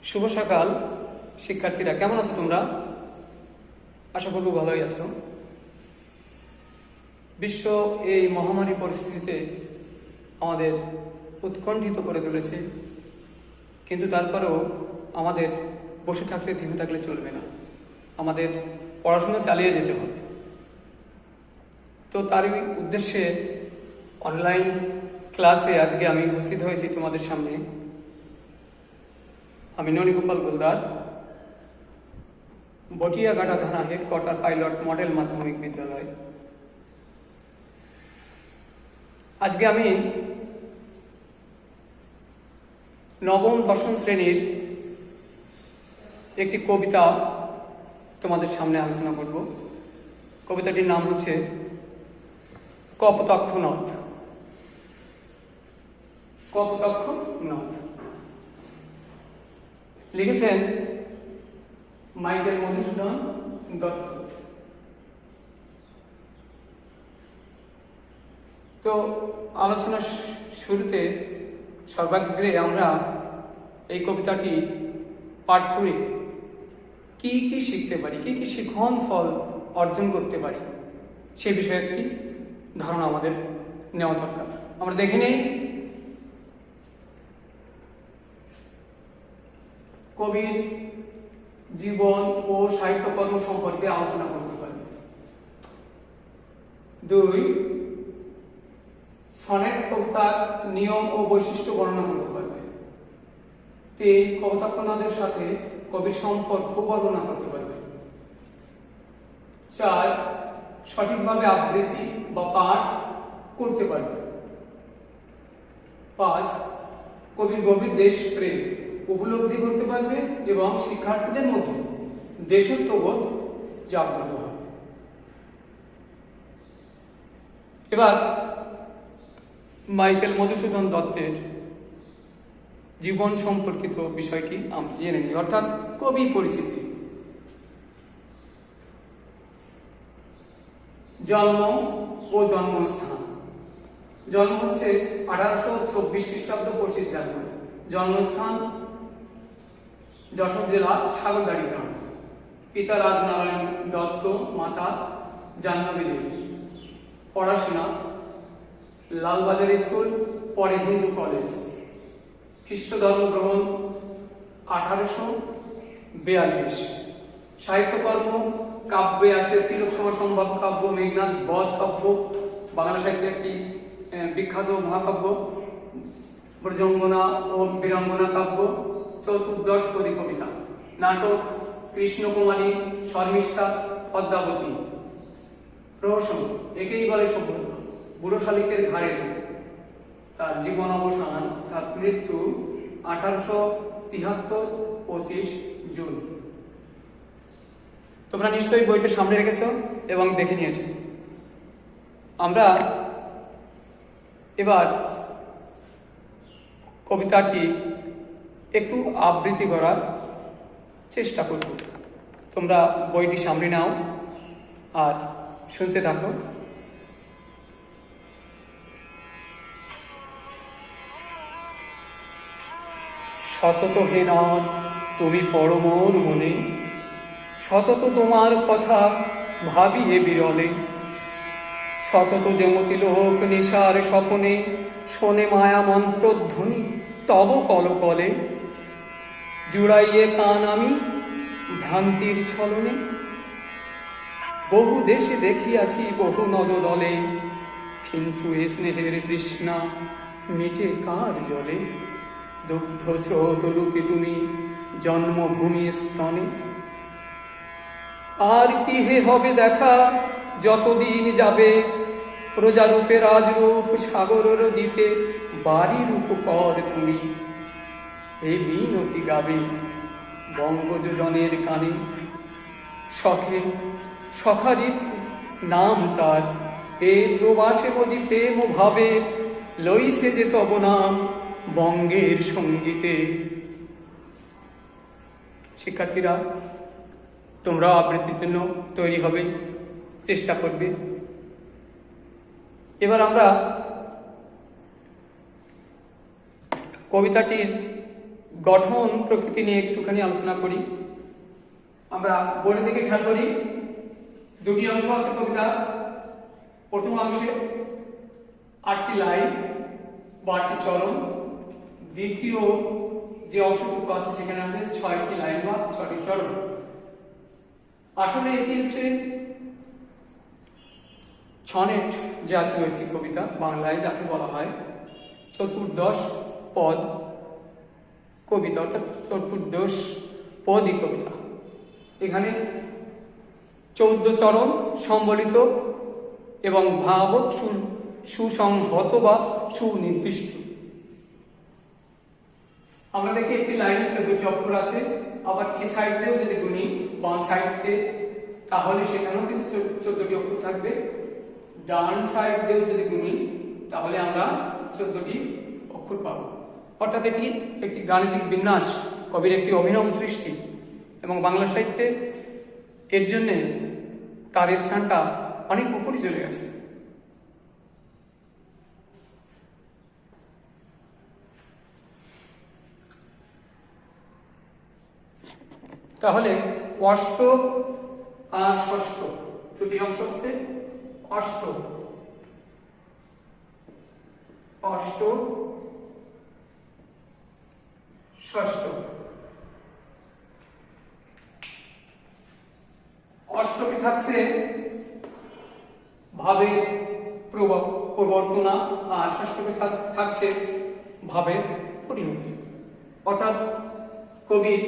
শুভ সকাল শিক্ষার্থীরা, কেমন আছো তোমরা? আশা করব ভালোই আছো। বিশ্ব এই মহামারী পরিস্থিতিতে আমাদের উৎকণ্ঠিত করে তুলেছে, কিন্তু তারপরেও আমাদের বসে থাকলে থেমে থাকলে চলবে না, আমাদের পড়াশোনা চালিয়ে যেতে হবে। তো তারই উদ্দেশ্যে অনলাইন ক্লাসে আজকে আমি উপস্থিত হয়েছি তোমাদের সামনে। আমি ননীগোপাল গোলদার, বটিয়াঘাটা থানা হেডকোয়ার্টার পাইলট মডেল মাধ্যমিক বিদ্যালয়। আজকে আমি নবম দশম শ্রেণীর একটি কবিতা তোমাদের সামনে আলোচনা করব। কবিতাটির নাম হচ্ছে কপোতাক্ষ নদ। কপোতাক্ষ নদ লিখেছেন মাইকেল মধুসূদন দত্ত। তো আলোচনার শুরুতে সর্বাগ্রে আমরা এই কবিতাটি পাঠ করে কি কি শিখতে পারি, কি কি শিখন ফল অর্জন করতে পারি, সে বিষয়ে একটি ধারণা আমাদের নেওয়া দরকার। আমরা দেখে নেই কবির জীবন ও সাহিত্যকর্ম সম্পর্কে আলোচনা করতে পারি। 2. সনেট কবিতার নিয়ম ও বৈশিষ্ট্য বর্ণনা করতে পারবে। 3. কপোতাক্ষ নদের সাথে কবির সম্পর্ক বর্ণনা করতে পারবে। 4. সঠিকভাবে আবৃত্তি বা পাঠ করতে পারবে। 5. কবির গভীর দেশপ্রেম উপলব্ধি করতে পারবে এবং শিক্ষার্থীদের মধ্যে দেশত্ববোধ জাগ্রত হবে। এবার মাইকেল মধুসূদন দত্তের জীবন সম্পর্কিত বিষয়টি আমরা জেনে নিই, অর্থাৎ কবি পরিচিতি। জন্ম ও জন্মস্থান। জন্ম হচ্ছে 1824 খ্রিস্টাব্দ 25 জানুয়ারি। জন্মস্থান যশোর জেলা সাগরদাড়ি গ্রাম। পিতা রাজনারায়ণ দত্ত, মাতা জাহ্নবী দেবী। পড়াশোনা লালবাজার স্কুল, পরে হিন্দু কলেজ। খ্রিস্ট ধর্ম গ্রহণ 1842। সাহিত্যকর্ম কাব্যে আছে তিলোত্তমা সম্ভব কাব্য, মেঘনাদ বধ কাব্য, বাংলা সাহিত্যের একটি বিখ্যাত মহাকাব্য, ব্রজঙ্গনা ও বীরাঙ্গনা কাব্য, চতুর্দশ পদী কবিতা, নাটক কৃষ্ণকুমারী, শর্মিষ্ঠা, পদ্মাবতী। প্রহসন একেই বলে সভ্যতা, বুড়ো শালিকের ঘাড়ে। তার জীবন অবসান, তার মৃত্যু 1873 25 জুন। তোমরা নিশ্চয়ই বইটা সামনে রেখেছ এবং দেখে নিয়েছ। আমরা এবার কবিতাটি একটু আবৃত্তি করার চেষ্টা করব। তোমরা বইটি সামনে নাও আর শুনতে থাকো। সতত হে নদ তুমি পড়ো মোর মনে, সতত তোমার কথা ভাবি এ বিরলে। সতত যেমতি লোক নেশার স্বপনে, শোনে মায়া মন্ত্রধ্বনি তব কলকলে। জুড়াইয়ে কান আমি ভ্রান্তির ছলনে, বহু দেশে দেখিয়াছি বহু নদদলে, কিন্তু এ স্নেহের তৃষ্ণা মিটে কার জলে। দুগ্ধ স্রোতরূপে তুমি জন্মভূমি স্তনে, আর কি হে হবে দেখা যতদিন যাবে। প্রজারূপে রাজরূপ সাগরের দিতে বাড়ি রূপ কর তুমি। হে মিনতি গাবে বঙ্গযোজনের কানে, শখে সখারি নাম তার। এ প্রবাসে মজি প্রেম ভাবে, লইছে যে তব নাম বঙ্গের সঙ্গীতে। শিক্ষার্থীরা, তোমরা আবৃত্তির জন্য তৈরি হবে, চেষ্টা করবে। এবার আমরা কবিতাটির গঠন প্রকৃতি নিয়ে একটুখানি আলোচনা করি। আমরা বইয়ের দিকে খেয়াল করি, দুটি অংশ আছে কবিতা। প্রথম অংশে 8টি লাইন বা 8টি চরণ, দ্বিতীয় যে অংশটুকু আছে সেখানে আছে 6টি লাইন বা 6টি চরণ। আসলে এটি হচ্ছে সনেট জাতীয় একটি কবিতা, বাংলায় যাকে বলা হয় চতুর্দশ পদ কবিতা, অর্থাৎ চতুর্দশ পদী কবিতা। এখানে 14 চরণ সম্বলিত এবং ভাব সুসংহত বা সুনির্দিষ্ট। আমরা দেখি একটি লাইনে 14টি অক্ষর আছে, আবার এই সাইড দিয়েও যদি গুনি বাম সাইডে, তাহলে সেখানেও কিন্তু 14টি অক্ষর থাকবে। ডান সাইড দিয়েও যদি গুনি তাহলে আমরা 14টি অক্ষর পাবো। অর্থাৎ এটি একটি গাণিতিক বিন্যাস, কবির একটি অভিনব সৃষ্টি, এবং বাংলা সাহিত্যে এর জন্যে তার স্থানটা অনেক উপরে চলে গেছে। তাহলে অষ্ট আর ষষ্ঠ দুটি অংশ হচ্ছে অষ্ট, অষ্ট, ষষ্ঠ। অষ্টকে থাকছে ভাবের প্রবর্তনা, আর ষষ্ঠকে থাকছে ভাবের পরিণতি। অর্থাৎ কবির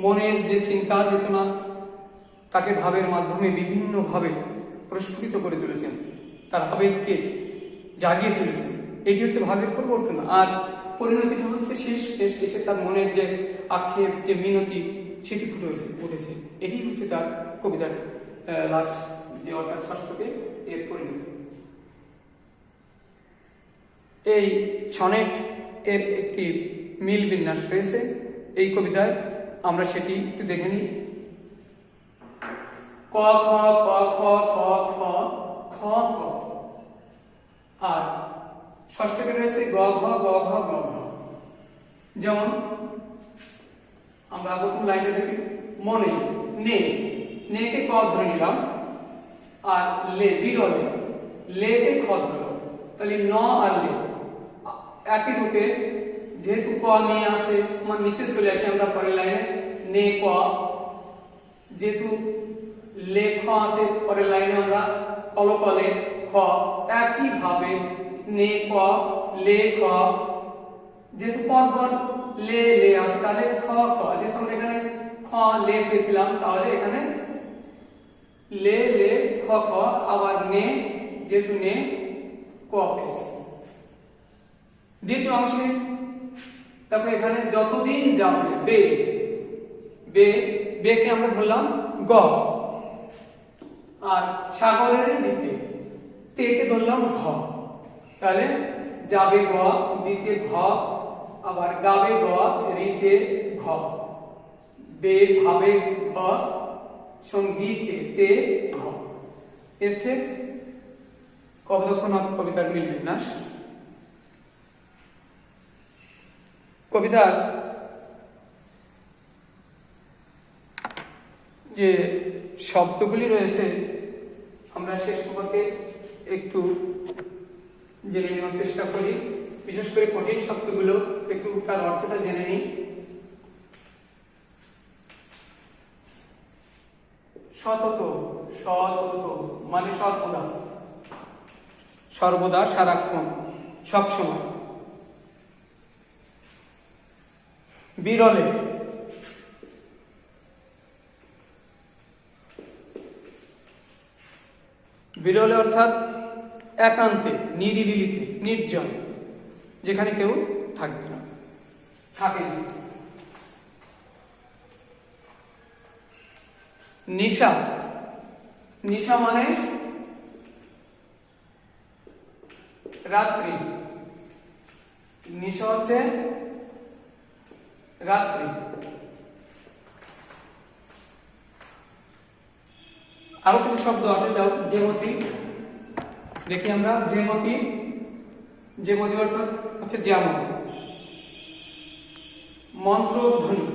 মনের যে চিন্তা চেতনা তাকে ভাবের মাধ্যমে বিভিন্নভাবে প্রস্ফুটিত করে তুলেছেন, তার আবেগকে জাগিয়ে তুলেছেন। এটি হচ্ছে ভাবের পরিবর্তন। আর পরিণতিটা হচ্ছে শেষ এসে তার মনের যে আক্ষেপ, যে মিনতি, সেটি ফুটে উঠেছে। এটি হচ্ছে তার কবিতার লাস্ট, যে অর্থাৎ ষষ্ঠকে এর পরিণতি। এই সনেট এর একটি মিল বিন্যাস রয়েছে এই কবিতায়, আমরা সেটি একটু দেখে নিই। ক খ ক খ খ খ খ ক, আর ষষ্ঠকে রয়েছে গ ঘ গ ঘ গ ঘ। যেমন আমরা প্রথম লাইনে দেখি মনে, নে, নেকে ক ধরে নিলাম, আর লে বিরলে, লেকে খ ধরলাম, তাহলে ন আর লে একই রূপে যেহেতু ক নিয়ে আসে আমার নিচে চলে আসে, আমরা পরের লাইনে নে ক, যেহেতু লে খ আসে পরের লাইনে আমরা কলকলে খ, একইভাবে নে ক লে খ, যেহেতু পরপর লে লে আসে তাহলে খ খ, যেহেতু আমরা এখানে খ লে পেয়েছিলাম তাহলে এখানে লে লে খ খ, আবার নে যেহেতু নে ক পেয়েছি। দ্বিতীয় অংশে তারপর এখানে যতদিন যাবে বে, বে বেকে আমরা ধরলাম গ, আর সাগরের দিকে তেকে ধরলাম ঘ, তাহলে যাবে গ, দিতে ঘ, আবার গাবে গ, রিতে ঘ, বে ভাবে ঘ, সঙ্গীতে তে ঘ। এর হচ্ছে কবদক্ষনাথ কবিতার মিল বিন্যাস। কবিতার যে শব্দগুলি রয়েছে আমরা সে সম্পর্কে একটু জেনে নেওয়ার চেষ্টা করি, বিশেষ করে কঠিন শব্দগুলো একটু তার অর্থটা জেনে নিই। সতত, সতত মানে সর্বদা, সর্বদা, সারাক্ষণ, সবসময়। বিরলে, বিরলে অর্থাৎ একান্তে, নিরিবিলিতে, নির্জন, যেখানে কেউ থাকবে না, থাকে না। নিশা, নিশা মানে রাত্রি, নিশা হচ্ছে রাত্রি। আরো কিছু শব্দ আছে, যাও যেমতি দেখি আমরা। যেমতি, যেমতি অর্থাৎ হচ্ছে যেমন, মন্ত্রধ্বনি,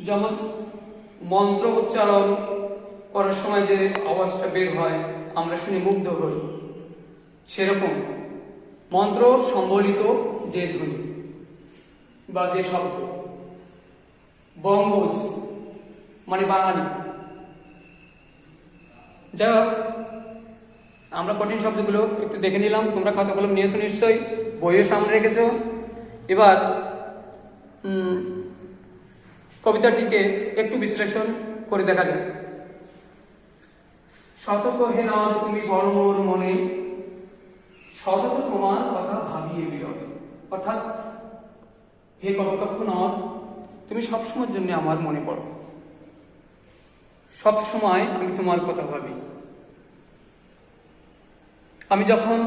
যেমন মন্ত্র উচ্চারণ করার সময় যে আওয়াজটা বের হয় আমরা শুনে মুগ্ধ হই, সেরকম মন্ত্র সম্বলিত যে ধ্বনি বা যে শব্দ, বঙ্গজ মানে বাঙালি। যাই হোক, আমরা কঠিন শব্দগুলো একটু দেখে নিলাম, তোমরা খাতাগুলো নিয়েছো নিশ্চয়ই, বইয়ের সামনে রেখেছো। এবার কবিতাটিকে একটু বিশ্লেষণ করে দেখা যায়। সতত হে নদ তুমি বড় মোর মনে, সতত তোমার কথা ভাবিয়ে বিরবে। অর্থাৎ হে কপোতাক্ষ নদ, তুমি সবসময়ের জন্য আমার মনে পড়ো, সবসময় আমি তোমার কথা ভাবি। আমি যখন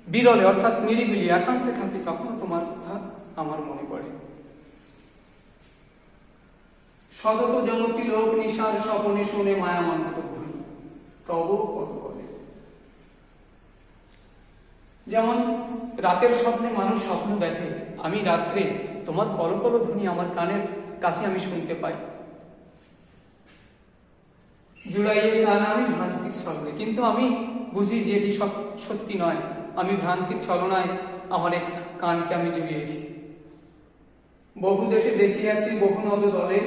বিরলে অর্থাৎ নিরিবিলি একান্তে থাকি তখন তোমার কথা আমার মনে পড়ে। সতত জনকি লোক নিশার স্বপনে শুনে মায়া মন্ত্রধ্বনি তব কত বলে। যেমন রাতের স্বপ্নে মানুষ স্বপ্ন দেখে, আমি রাত্রে তোমার কলকল ধ্বনি আমার কানের কাছে আমি শুনতে পাই। জুড়াইয়ে কান আমি ভ্রান্তির ছলনে, কিন্তু আমি বুঝি যে এটি সব সত্যি নয়, আমি ভ্রান্তির ছলনায় আমার এক কানকে আমি জুড়িয়েছি। বহু দেশে দেখিয়াছি বহু নদ দলে,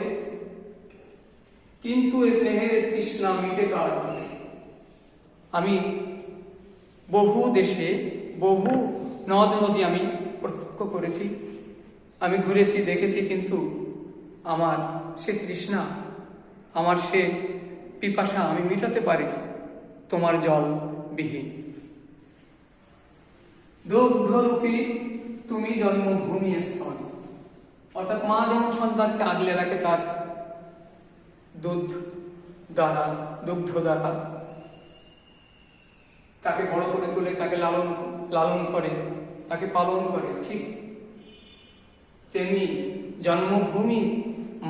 কিন্তু এ স্নেহের তৃষ্ণা মিটে কার বলে। আমি বহু দেশে বহু নদ নদী আমি প্রত্যক্ষ করেছি, আমি ঘুরেছি দেখেছি, কিন্তু আমার সে তৃষ্ণা, আমার সে পিপাসা আমি মেটাতে পারিনি তোমার জল বিহীন। দুগ্ধরূপী তুমি জন্মভূমি স্থল, অর্থাৎ মা যখন সন্তানকে আগলে রাখে তার দুধ দ্বারা, দুগ্ধ দ্বারা তাকে বড় করে তোলে, তাকে লালন করে, তাকে পালন করে, ঠিক তেমনি জন্মভূমি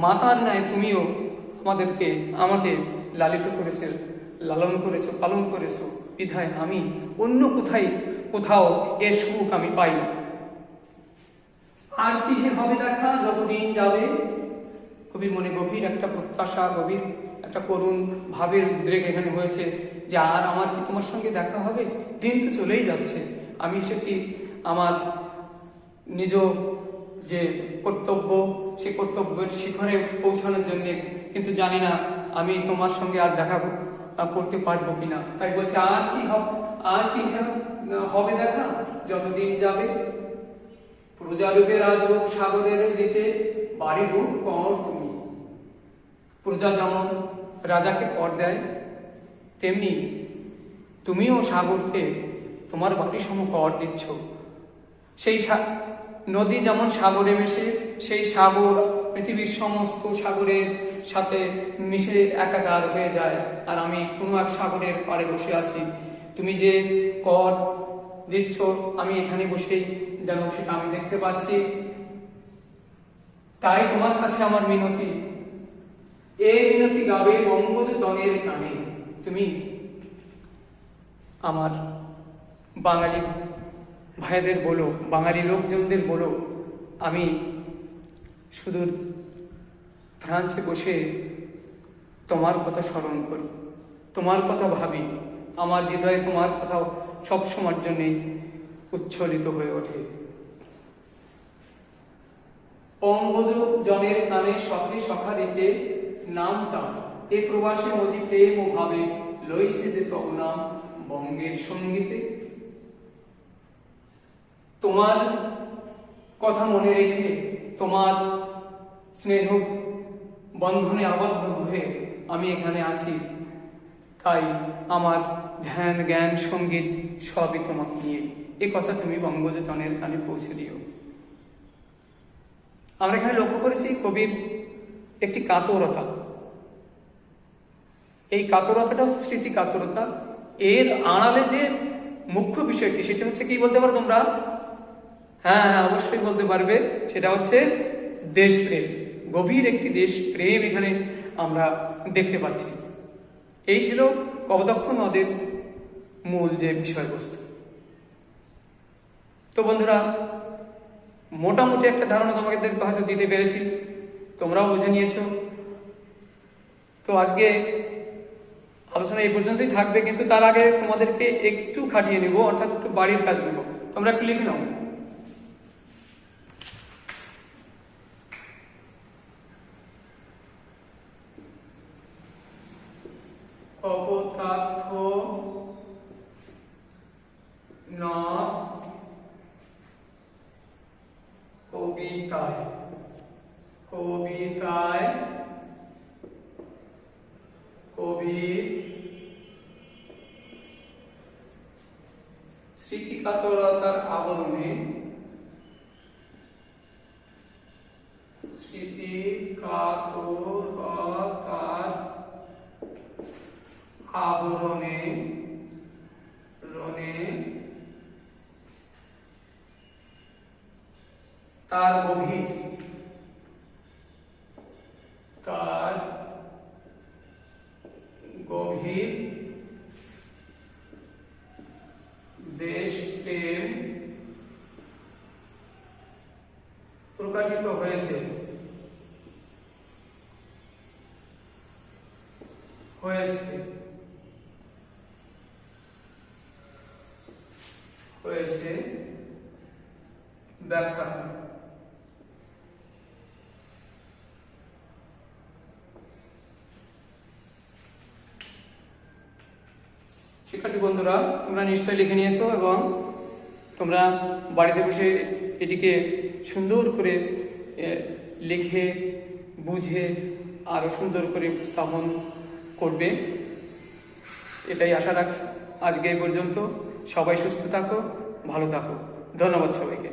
মাতার ন্যায় তুমিও আমাকে লালিত করেছে, লালন করেছো, পালন করেছো। বিধায় আমি অন্য কোথাও এ সুখ আমি পাই না। আর কি হবে দেখা যতদিন যাবে। কবির মনে গভীর একটা প্রত্যাশা, গভীর একটা করুণ ভাবের উদ্রেক এখানে হয়েছে যে আর আমার কি তোমার সঙ্গে দেখা হবে? দিন তো চলেই যাচ্ছে, আমি এসেছি আমার নিজ যে কর্তব্য, সেই কর্তব্যের শিখরে পৌঁছানোর জন্যে, কিন্তু জানি না আমি তোমার সঙ্গে আর দেখা করতে পারবো কিনা। তাই বলছে আর কি হবে দেখা যতদিন যাবে। প্রজারূপে রাজরূপ সাগরের দিতে বাড়ি রূপ কর তুমি। প্রজা যেমন রাজাকে কর দেয়, তেমনি তুমিও সাগরকে তোমার বাড়ি সম কর দিচ্ছ। সেই নদী যেমন সাগরে মেশে, সেই সাগর পৃথিবীর সমস্ত সাগরের সাথে মিশে একাকার হয়ে যায়, আর আমি কোনো এক সাগরের পাড়ে বসে আছি। তুমি যে কর দিচ্ছ আমি এখানে বসেই যেন সেটা আমি দেখতে পাচ্ছি। তাই তোমার কাছে আমার মিনতি, এই মিনতি গাবে বঙ্গজ জনের কানে। তুমি আমার বাঙালি ভাইদের বলো, বাঙালি লোকজনদের বলো, আমি সুদূর ফ্রান্সে বসে তোমার কথা স্মরণ করি, তোমার কথা ভাবি, আমার হৃদয়ে তোমার কথা সবসময়ের জন্যে উচ্ছ্বলিত হয়ে ওঠে। পঙ্গজ জনের কানে সখে সখা দিতে নাম তার, এ প্রবাসে মজি প্রেম ও ভাবে লইছে যে তব নাম বঙ্গের সঙ্গীতে। তোমার কথা মনে রেখে তোমার স্নেহ বন্ধনে আবদ্ধ হয়ে আমি এখানে আছি, তাই আমার ধ্যান জ্ঞান সঙ্গীত সবই তোমাকে নিয়ে। এ কথা তুমি বঙ্গজ জনের কানে পৌঁছে দিও। আমরা এখানে লক্ষ্য করেছি কবির একটি কাতরতা, এই কাতরতাটা স্মৃতি কাতরতা। এর আড়ালে যে মুখ্য বিষয়টি সেটা হচ্ছে কি বলতে পারো তোমরা? হ্যাঁ, অবশ্যই বলতে পারবে, সেটা হচ্ছে দেশপ্রেম। গভীর একটি দেশপ্রেম এখানে আমরা দেখতে পাচ্ছি। এই ছিল কপোতাক্ষ নদের মূল যে বিষয়বস্তু। তো বন্ধুরা, মোটামুটি একটা ধারণা তোমাদের হয়তো দিতে পেরেছি, তোমরাও বুঝে নিয়েছো। তো আজকে আলোচনা এই পর্যন্তই থাকবে, কিন্তু তার আগে তোমাদেরকে একটু খাটিয়ে নেব, অর্থাৎ একটু বাড়ির কাজ নেব। তোমরা একটু লিখে নাও। কপোতাক্ষ নদ কবিতায়, কবিতায় কবির স্মৃতিকাতরতার আবরণে, স্মৃতিকাতরতার আবরণে তার গভীর, তার গভীর দেশপ্রেম প্রকাশিত হয়েছে, ব্যাখ্যা। শিক্ষার্থী বন্ধুরা, তোমরা নিশ্চয়ই লিখে নিয়েছো এবং তোমরা বাড়িতে বসে এটিকে সুন্দর করে লিখে বুঝে আরো সুন্দর করে উপস্থাপন করবে, এটাই আশা রাখছি। আজকে এই পর্যন্ত। সবাই সুস্থ থাকো, ভালো থাকো। ধন্যবাদ সবাইকে।